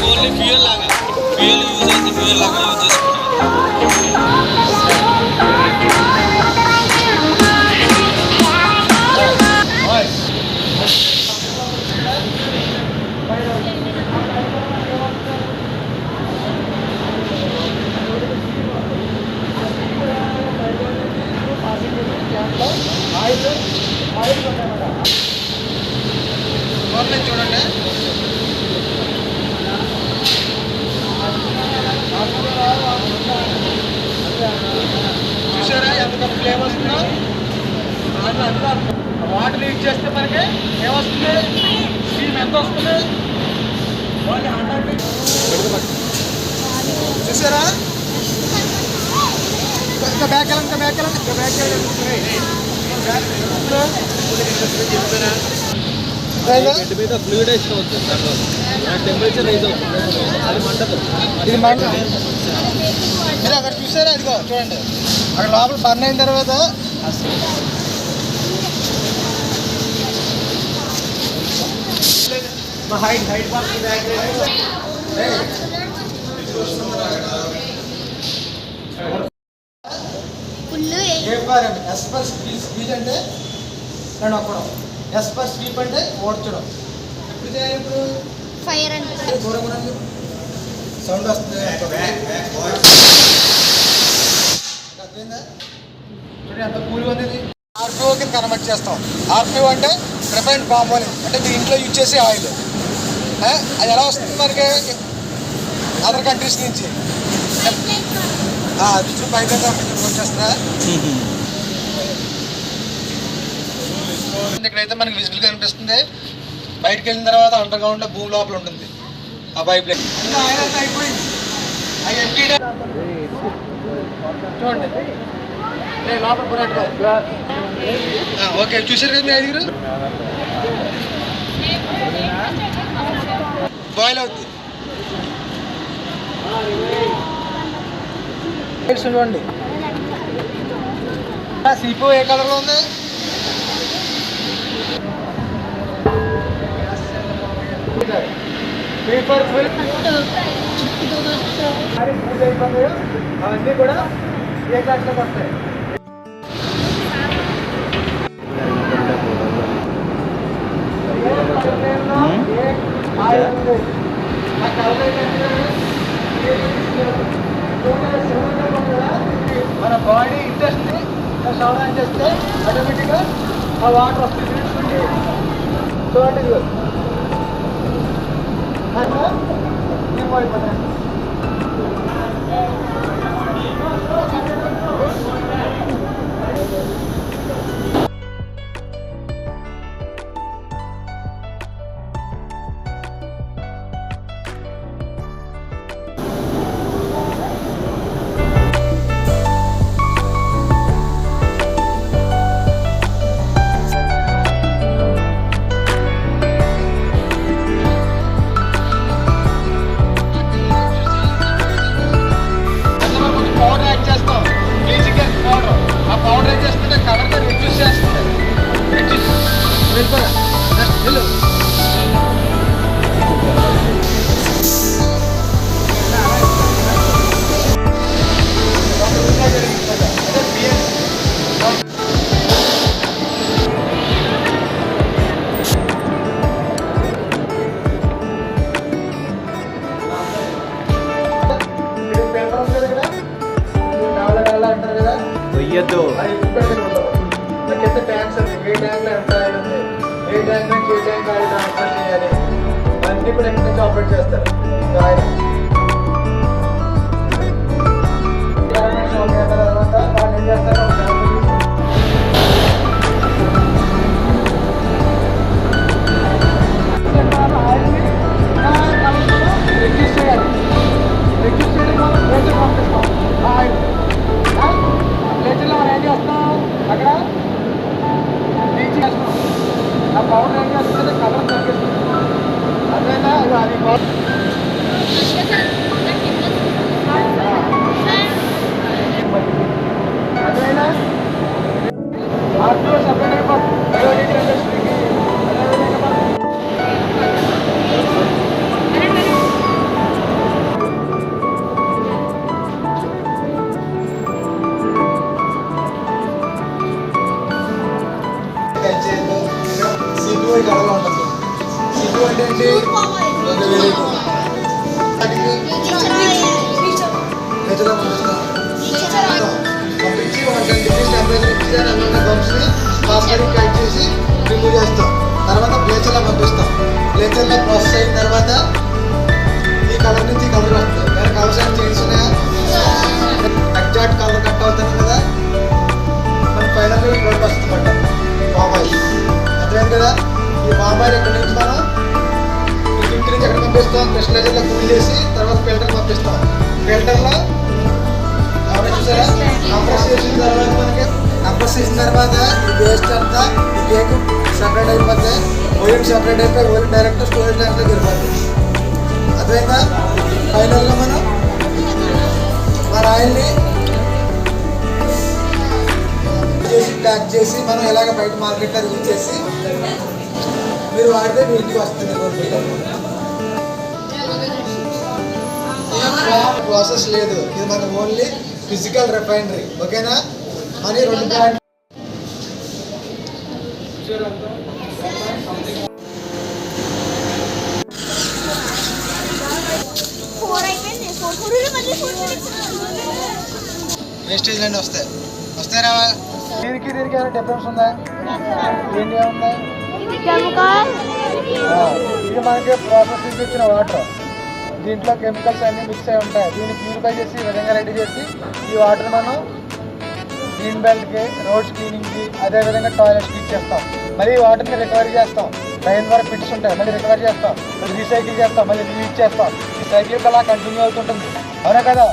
Only fuel లాగా fuel use అయితే fuel లాగా యూజ్ చేసుకోవడం. చూడండి చూసారా ఎంత ఫ్లేమ్ వస్తుందో. వాటర్ లీక్ చేస్తే మనకి ఏమొస్తుంది, స్టీమ్ ఎంత వస్తుంది చూసారా. ఇంకా బ్యాక్ వెళ్ళండి, ఇంకా బ్యాక్ వెళ్ళండి, ఇంకా బ్యాక్ బెడ్ మీద ఫ్లూయిడైజేషన్ అవుతుంది, టెంపరేచర్ రైజ్ అవుతుంది, అది మంటదు. ఇది మంట మీరు అక్కడ చూసారా, ఇదిగో చూడండి అక్కడ లోపల బర్న్ అయిన తర్వాత ఎస్ పర్ స్పీడ్ అంటే నేను ఒక్కడం, ఎస్ పర్ స్వీప్ అంటే ఓడ్చడం. ఎప్పుడు చేయాలి, ఇప్పుడు ఫైర్ అంటే దూరంగా సౌండ్ వస్తుంది. అర్థమైందా? చూడండి ఎంత కూల్గా ఉంది. ఇది ఆర్పిఓ కింద కన్వర్ట్ చేస్తాం. ఆర్పిఓ అంటే రిఫైన్డ్ పామ్ ఆయిల్, అంటే మీ ఇంట్లో యూజ్ చేసే ఆయిల్. అది ఎలా వస్తుంది మనకి అదర్ కంట్రీస్ నుంచి, అది ఇప్పుడు బయట వచ్చేస్తుందా. ఇక్కడైతే మనకి విజిబుల్ కనిపిస్తుంది. బయటకు వెళ్ళిన తర్వాత అండర్ గ్రౌండ్ లో భూమి లోపల ఉంటుంది ఆ పైప్ లైన్. అయిపోయింది చూడండి లోపల. ఓకే చూసారు కదా మీ ఐదుగురు. బాయిల్ అవుతుంది చూడండి. సీపో ఏ కలర్లో ఉంది, పేపర్ ఫుల్ అవన్నీ కూడా ఏ క్లాస్లోకి వస్తాయి. మన బాడీ ఇంట్రెస్ట్ సవరణ చేస్తే ఆటోమేటిక్గా ఆ వాటర్ వస్తుంది. చూడండి పౌడర్ ఏం చేస్తుంటే కలర్గా రెడ్యూస్ చేస్తుంది. వెయ్యద్దు ట్యాంక్స్ ఉంది, ఏ ట్యాంక్లో ఎంత ఆయిల్ ఉంది, ఏ ట్యాంక్ నుంచి ఏ ట్యాంక్ ఆయిల్ ట్రాన్స్ఫర్ చేయాలి, అన్నీ కూడా ఎక్కడి నుంచి ఆపరేట్ చేస్తారు. ఆయిల్ తర్వాత వాళ్ళు ఏం చేస్తారు, ఆయిల్ని రెడ్యూస్ చేయాలి. రెడ్యూస్ చేయడం వల్ల ప్రెషర్ పంపిస్తాం. ఆయిల్ ప్లేట్లో మనం ఏం చేస్తాం, అక్కడ బ్లీచింగ్ చేస్తాం. ఆ పౌడర్ ఏం చేస్తుంది, కలర్ తగ్గిస్తుంది. అదేనా అది అదేనా ఆర్టీఓ సపరేట్ అయిపోతుంది. బయోడీజిల్ ఇండస్ట్రీకి వెరీ గుడ్. ప్రజల పంపించి 110 డిగ్రీస్ టెంపరేచర్ ఇచ్చి దాని గమ్స్ని ఫాస్ఫరిక్ కట్ చేసి రిమూవ్ చేస్తాం. తర్వాత బ్లేచర్లో పంపిస్తాం. బ్లేచర్లో ప్రాసెస్ అయిన తర్వాత ఈ కలర్ నుంచి ఈ కలర్ వస్తుంది. కానీ కలర్స్ ఏమైనా చేంజ్ ఉన్నాయా? ఎగ్జాక్ట్ కలర్ కట్ అవుతుంది కదా. మనం ఫైనల్గా ఈ ప్రోడక్ట్ వస్తుంది అన్నమాట. బాబాయ్ అర్థమైంది కదా. ఈ బాబాయ్ ఎక్కడి నుంచి మనం ఇంటి నుంచి ఎక్కడ పంపిస్తాం? క్రిస్టలైజర్లో కూల్ చేసి తర్వాత ఫిల్టర్ పంపిస్తాం. ఫిల్టర్లో చూసారా కంప్రెస్ చేసిన తర్వాత మనకి కంప్రెస్ చేసిన తర్వాత ఈ వేస్ట్ అంతా ఈ కేక్ సెపరేట్ అయిపోతే ఓయిల్ సెపరేట్ అయిపోయి ఓయిల్ డైరెక్ట్ స్టోరేజ్ ట్యాంక్లో వెళ్ళిపోతుంది. అర్థమైందా? ఫైనల్గా మనం మన ఆయిల్ని చేసి ప్యాక్ చేసి మనం ఎలాగ బయట మార్కెట్లో యూజ్ చేసి మీరు వాడితే మీ ఇంటికి వస్తుంది. ప్రాసెస్ లేదు, ఇది మన ఓన్లీ ఫిజికల్ రిఫైనరీ. ఓకేనా? మరి 2 బ్రాండ్ వేస్టేజ్ అన్నీ వస్తాయి రావా? దీనికి ఏమైనా డిఫరెన్స్ ఉందా? ఏంటి ఏముందా? ఇది మనకి ప్రాసెస్ నుంచి వచ్చిన వాటర్. దీంట్లో కెమికల్స్ అన్నీ మిక్స్ అయి ఉంటాయి. దీన్ని ప్యూరిఫై చేసి ఈ విధంగా రెడీ చేసి ఈ వాటర్ మనం గ్రీన్ బెల్ట్కి, రోడ్స్ క్లీనింగ్కి, అదేవిధంగా టాయిలెట్స్కి ఇచ్చేస్తాం. మళ్ళీ ఈ వాటర్ని రికవరీ చేస్తాం. డ్రైన్ వరకు పిట్స్ ఉంటాయి, మళ్ళీ రికవరీ చేస్తాం, మళ్ళీ రీసైకిల్ చేస్తాం, మళ్ళీ రీయూజ్ చేస్తాం. ఈ సైకిల్ అలా కంటిన్యూ అవుతుంటుంది. అవునా కదా?